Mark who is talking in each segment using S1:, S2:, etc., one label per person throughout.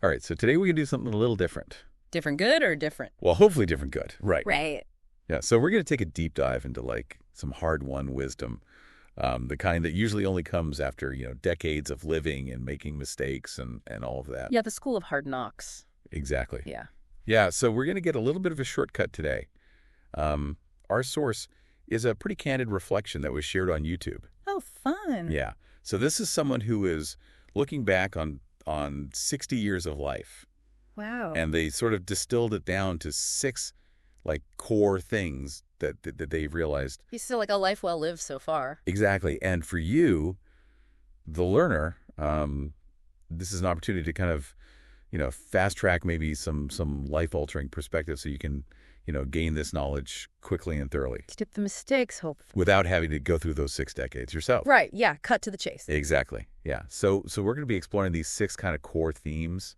S1: All right, so today we're going to do something a little different.
S2: Different good or different?
S1: Well, hopefully different good. Right.
S2: Right.
S1: Yeah, so we're going to take a deep dive into like some hard-won wisdom, the kind that usually only comes after, decades of living and making mistakes and all of that.
S2: Yeah, the school of hard knocks.
S1: Exactly.
S2: Yeah.
S1: Yeah, so we're going to get a little bit of a shortcut today. Our source is a pretty candid reflection that was shared on YouTube.
S2: Oh, fun.
S1: Yeah. So this is someone who is looking back on 60 years of life.
S2: Wow.
S1: And they sort of distilled it down to 6 like core things that they've realized.
S2: He's still like a life well lived so far.
S1: Exactly. And for you, the learner, this is an opportunity to kind of, fast track maybe some life-altering perspective so you can, gain this knowledge quickly and thoroughly
S2: Skip the mistakes, hopefully.
S1: without having to go through those 6 decades yourself.
S2: Right. Yeah. Cut to the chase.
S1: Exactly. Yeah. So we're going to be exploring these 6 kind of core themes,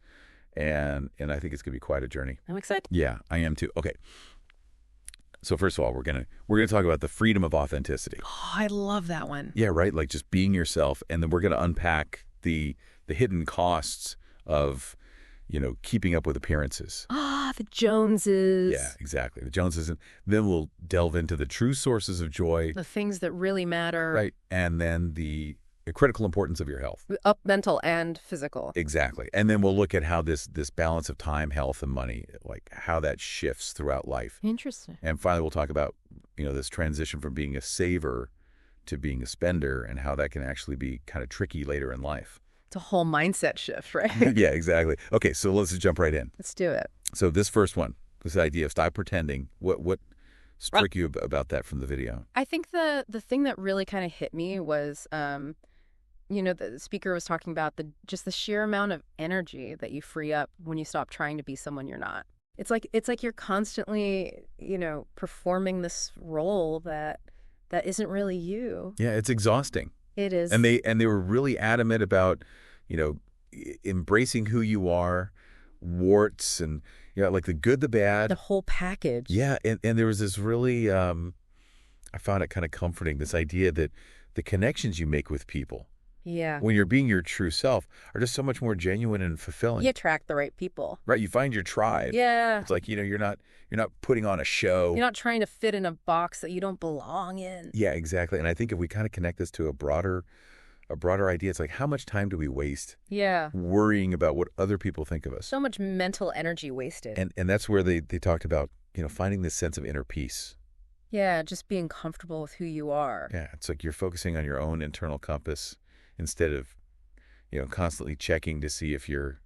S1: and I think it's going to be quite a journey.
S2: I'm excited.
S1: Yeah, I am too. Okay. So first of all, we're gonna talk about the freedom of authenticity.
S2: Oh, I love that one.
S1: Yeah, right. Like just being yourself, and then we're gonna unpack the hidden costs of, keeping up with appearances.
S2: Ah, the Joneses.
S1: Yeah, exactly. The Joneses, and then we'll delve into the true sources of joy,
S2: The things that really matter.
S1: right? And then the critical importance of your health.
S2: Up mental and physical.
S1: Exactly. And then we'll look at how this balance of time, health, and money, like how that shifts throughout life.
S2: Interesting.
S1: And finally, we'll talk about, this transition from being a saver to being a spender and how that can actually be kind of tricky later in life.
S2: It's a whole mindset shift, right?
S1: Yeah, exactly. Okay, so let's just jump right in.
S2: Let's do it.
S1: So this first one, this idea of stop pretending, what struck you about that from the video?
S2: I think the thing that really kind of hit me was, the speaker was talking about just the sheer amount of energy that you free up when you stop trying to be someone you're not. It's like you're constantly, performing this role that isn't really you.
S1: Yeah, it's exhausting.
S2: It is.
S1: And they were really adamant about, embracing who you are, warts and, like the good, the bad.
S2: the whole package.
S1: Yeah, and there was this really, I found it kind of comforting, this idea that the connections you make with people
S2: Yeah.
S1: when you're being your true self are just so much more genuine and fulfilling.
S2: You attract the right people.
S1: Right, you find your tribe.
S2: Yeah.
S1: It's like, you're not putting on a show.
S2: You're not trying to fit in a box that you don't belong in.
S1: Yeah, exactly. And I think if we kind of connect this to a broader idea, it's like, how much time do we waste
S2: Yeah.
S1: worrying about what other people think of us?
S2: So much mental energy wasted.
S1: And that's where they talked about, finding this sense of inner peace.
S2: Yeah, just being comfortable with who you are.
S1: Yeah, it's like you're focusing on your own internal compass instead of, constantly checking to see if you're,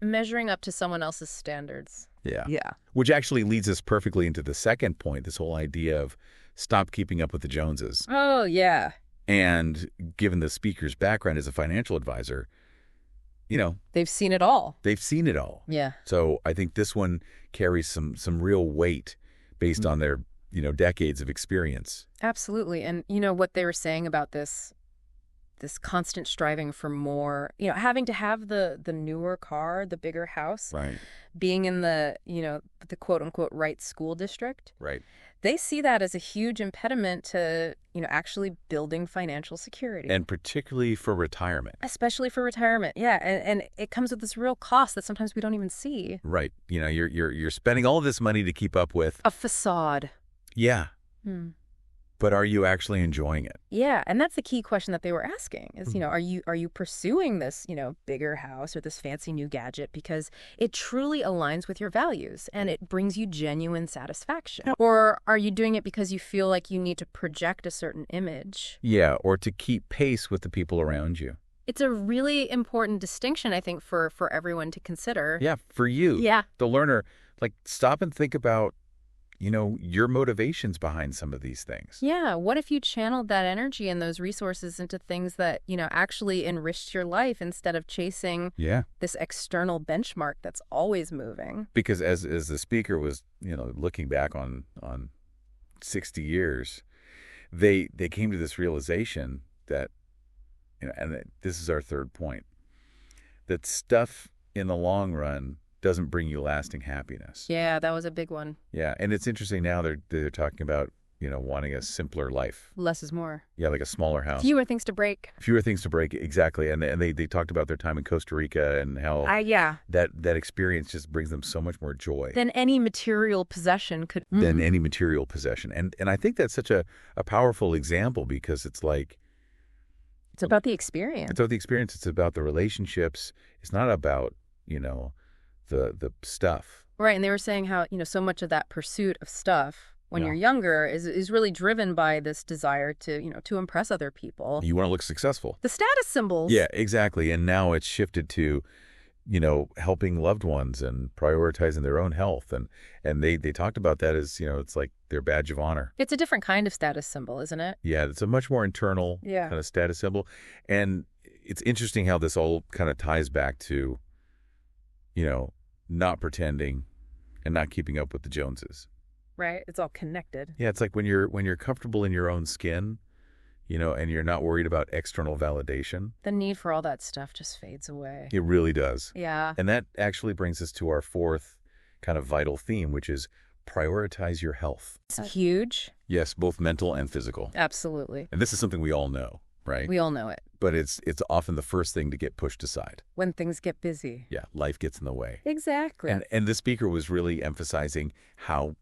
S2: Measuring up to someone else's standards.
S1: yeah.
S2: Yeah.
S1: Which actually leads us perfectly into the second point, this whole idea of stop keeping up with the Joneses.
S2: Oh, yeah.
S1: And given the speaker's background as a financial advisor,
S2: They've seen it all.
S1: they've seen it all.
S2: Yeah.
S1: So I think this one carries some real weight based on their, decades of experience.
S2: Absolutely. And what they were saying about this constant striving for more, having to have the newer car, the bigger house,
S1: Right.
S2: being in the quote unquote right school district.
S1: Right.
S2: They see that as a huge impediment to, actually building financial security.
S1: And particularly for retirement.
S2: Especially for retirement. Yeah. And it comes with this real cost that sometimes we don't even see.
S1: Right. You're spending all of this money to keep up with.
S2: A facade.
S1: Yeah.
S2: Hmm.
S1: But are you actually enjoying it?
S2: Yeah, and that's the key question that they were asking is, are you pursuing this, bigger house or this fancy new gadget because it truly aligns with your values and it brings you genuine satisfaction? Or are you doing it because you feel like you need to project a certain image?
S1: Yeah. Or to keep pace with the people around you.
S2: It's a really important distinction, I think, for everyone to consider.
S1: Yeah. For you,
S2: Yeah.
S1: the learner, like stop and think about, your motivations behind some of these things.
S2: Yeah. What if you channeled that energy and those resources into things that, actually enriched your life instead of chasing
S1: Yeah.
S2: this external benchmark that's always moving?
S1: Because as the speaker was, looking back on 60 years, they came to this realization that, and that this is our third point, that stuff in the long run doesn't bring you lasting happiness.
S2: Yeah, that was a big one.
S1: Yeah, and it's interesting now they're talking about, wanting a simpler life.
S2: Less is more.
S1: Yeah, like a smaller house.
S2: Fewer things to break.
S1: Fewer things to break, exactly. And they talked about their time in Costa Rica and how
S2: Yeah.
S1: that experience just brings them so much more joy
S2: Than any material possession could.
S1: than any material possession. And I think that's such a powerful example because it's like,
S2: It's about the experience.
S1: it's about the experience. It's about the relationships. It's not about, the stuff.
S2: Right, and they were saying how, so much of that pursuit of stuff when
S1: Yeah.
S2: you're younger is really driven by this desire to, to impress other people.
S1: You want to look successful.
S2: The status symbols.
S1: Yeah, exactly. And now it's shifted to, helping loved ones and prioritizing their own health. And they talked about that as, it's like their badge of honor.
S2: It's a different kind of status symbol, isn't it?
S1: Yeah, it's a much more internal
S2: Yeah.
S1: kind of status symbol. And it's interesting how this all kind of ties back to, not pretending and not keeping up with the Joneses.
S2: Right, it's all connected.
S1: Yeah, it's like when you're comfortable in your own skin, and you're not worried about external validation,
S2: The need for all that stuff just fades away.
S1: it really does.
S2: Yeah.
S1: And that actually brings us to our fourth kind of vital theme, which is prioritize your health.
S2: It's huge.
S1: Yes, both mental and physical.
S2: Absolutely.
S1: And this is something we all know, right?
S2: We all know it.
S1: But it's often the first thing to get pushed aside.
S2: When things get busy.
S1: Yeah, life gets in the way.
S2: Exactly.
S1: And the speaker was really emphasizing how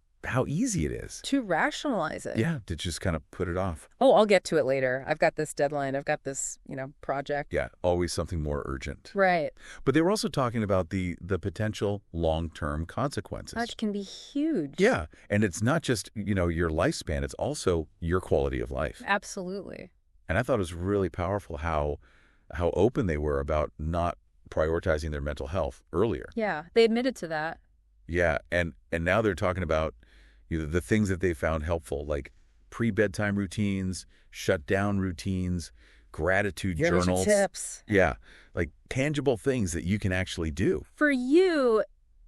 S1: easy it is.
S2: To rationalize it.
S1: Yeah, to just kind of put it off.
S2: Oh, I'll get to it later. I've got this deadline. I've got this, project.
S1: Yeah, always something more urgent.
S2: Right.
S1: But they were also talking about the potential long-term consequences.
S2: Which can be huge.
S1: Yeah, and it's not just, your lifespan, it's also your quality of life.
S2: Absolutely.
S1: And I thought it was really powerful how open they were about not prioritizing their mental health earlier.
S2: Yeah. They admitted to that.
S1: Yeah, and now they're talking about the things that they found helpful, like pre-bedtime routines, shutdown routines, gratitude journals.
S2: Tips.
S1: Yeah, like tangible things that you can actually do
S2: For you,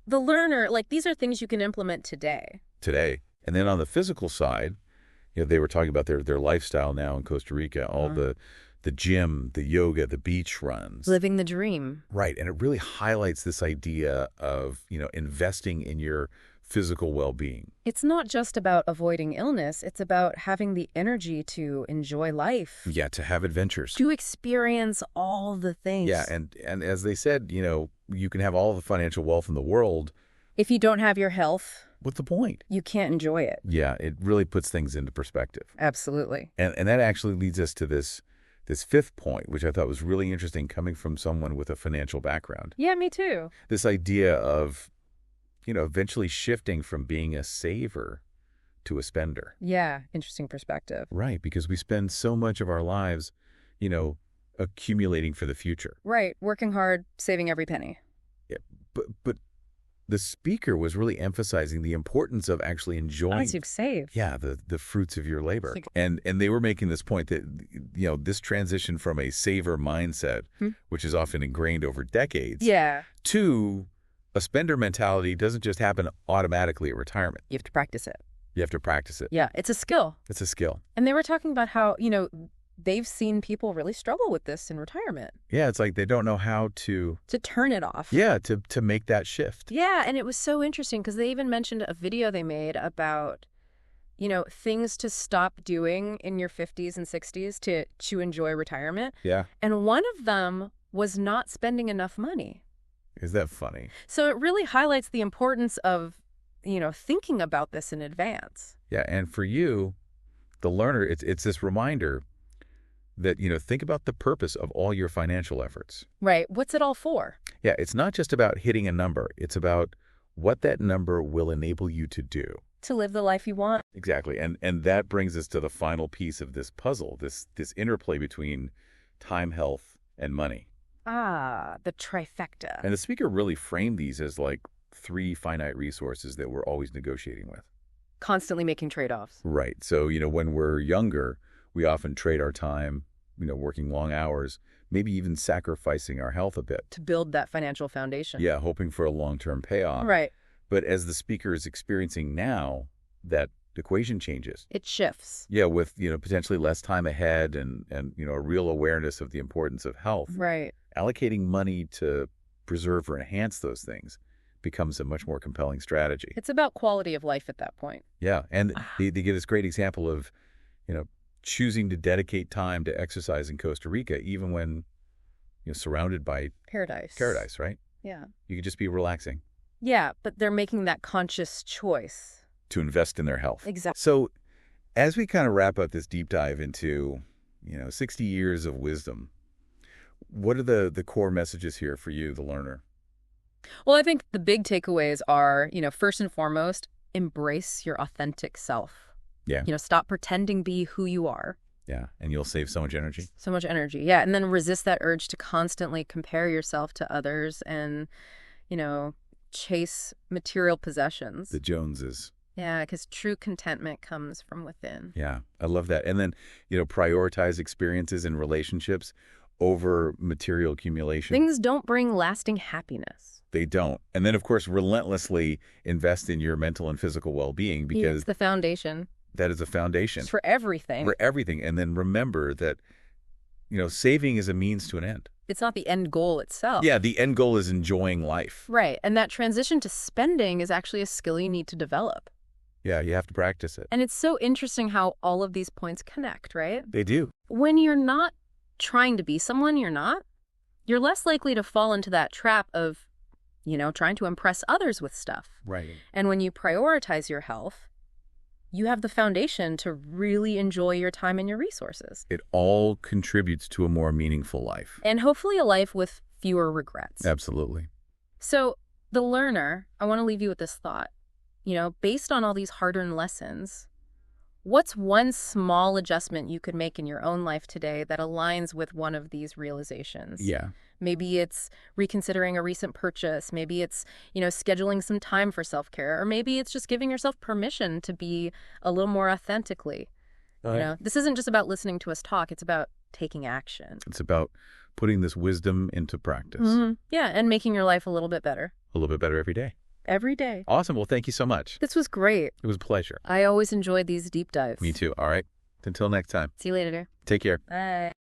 S2: the learner, these are things you can implement today.
S1: today. And then on the physical side, they were talking about their lifestyle now in Costa Rica, all the gym, the yoga, the beach runs.
S2: Living the dream.
S1: Right, and it really highlights this idea of, investing in your physical well-being.
S2: It's not just about avoiding illness. It's about having the energy to enjoy life.
S1: Yeah, to have adventures.
S2: To experience all the things.
S1: Yeah, and as they said, you can have all the financial wealth in the world.
S2: If you don't have your health,
S1: What's the point?
S2: you can't enjoy it.
S1: Yeah, it really puts things into perspective.
S2: Absolutely.
S1: And that actually leads us to this fifth point, which I thought was really interesting coming from someone with a financial background.
S2: Yeah, me too.
S1: This idea of, eventually shifting from being a saver to a spender.
S2: Yeah, interesting perspective.
S1: Right, because we spend so much of our lives, accumulating for the future.
S2: Right, working hard, saving every penny.
S1: Yeah, but the speaker was really emphasizing the importance of actually enjoying
S2: Once you've saved.
S1: Yeah, the fruits of your labor. And they were making this point that, this transition from a saver mindset, which is often ingrained over decades,
S2: Yeah.
S1: to a spender mentality doesn't just happen automatically at retirement.
S2: You have to practice it.
S1: You have to practice it.
S2: Yeah, it's a skill.
S1: It's a skill.
S2: And they were talking about how, they've seen people really struggle with this in retirement.
S1: Yeah, it's like they don't know how to
S2: turn it off.
S1: Yeah, to make that shift.
S2: Yeah, and it was so interesting because they even mentioned a video they made about, things to stop doing in your 50s and 60s to enjoy retirement.
S1: Yeah.
S2: And one of them was not spending enough money.
S1: Is that funny?
S2: So it really highlights the importance of, thinking about this in advance.
S1: Yeah, and for you, the learner, it's this reminder that, think about the purpose of all your financial efforts.
S2: Right. What's it all for?
S1: Yeah, it's not just about hitting a number. It's about what that number will enable you to do.
S2: To live the life you want.
S1: Exactly. And that brings us to the final piece of this puzzle, this interplay between time, health, and money.
S2: Ah, the trifecta.
S1: And the speaker really framed these as like three finite resources that we're always negotiating with.
S2: Constantly making trade-offs.
S1: Right. So, when we're younger, we often trade our time, working long hours, maybe even sacrificing our health a bit.
S2: To build that financial foundation.
S1: Yeah, hoping for a long-term payoff.
S2: Right.
S1: But as the speaker is experiencing now, that equation changes.
S2: It shifts.
S1: Yeah, with, potentially less time ahead and a real awareness of the importance of health.
S2: Right.
S1: Allocating money to preserve or enhance those things becomes a much more compelling strategy.
S2: It's about quality of life at that point.
S1: Yeah, and they give this great example of, choosing to dedicate time to exercise in Costa Rica, even when, surrounded by
S2: Paradise,
S1: right?
S2: Yeah.
S1: You could just be relaxing.
S2: Yeah, but they're making that conscious choice.
S1: To invest in their health.
S2: Exactly.
S1: So as we kind of wrap up this deep dive into, 60 years of wisdom, what are the core messages here for you, the learner?
S2: Well, I think the big takeaways are, first and foremost, embrace your authentic self.
S1: Yeah.
S2: Stop pretending be who you are.
S1: Yeah, and you'll save so much energy.
S2: So much energy. Yeah, and then resist that urge to constantly compare yourself to others and, chase material possessions.
S1: The Joneses.
S2: Yeah, because true contentment comes from within.
S1: Yeah, I love that. And then, prioritize experiences and relationships over material accumulation.
S2: Things don't bring lasting happiness.
S1: They don't. And then, of course, relentlessly invest in your mental and physical well-being, because
S2: It's the foundation.
S1: that is a foundation.
S2: It's for everything.
S1: For everything. And then remember that, saving is a means to an end.
S2: It's not the end goal itself.
S1: Yeah, the end goal is enjoying life.
S2: Right. And that transition to spending is actually a skill you need to develop.
S1: Yeah, you have to practice it.
S2: And it's so interesting how all of these points connect, right?
S1: They do.
S2: When you're not trying to be someone you're not, you're less likely to fall into that trap of, trying to impress others with stuff.
S1: Right.
S2: And when you prioritize your health, you have the foundation to really enjoy your time and your resources.
S1: It all contributes to a more meaningful life.
S2: And hopefully a life with fewer regrets.
S1: Absolutely.
S2: So, the learner, I want to leave you with this thought. Based on all these hard-earned lessons, what's one small adjustment you could make in your own life today that aligns with one of these realizations?
S1: Yeah.
S2: Maybe it's reconsidering a recent purchase. Maybe it's, scheduling some time for self-care. Or maybe it's just giving yourself permission to be a little more authentically. This isn't just about listening to us talk. It's about taking action.
S1: It's about putting this wisdom into practice.
S2: Mm-hmm. Yeah, and making your life a little bit better.
S1: A little bit better every day.
S2: Every day.
S1: Awesome. Well, thank you so much.
S2: This was great.
S1: It was a pleasure.
S2: I always enjoyed these deep dives.
S1: Me too. All right. Until next time.
S2: See you later.
S1: Take care.
S2: Bye.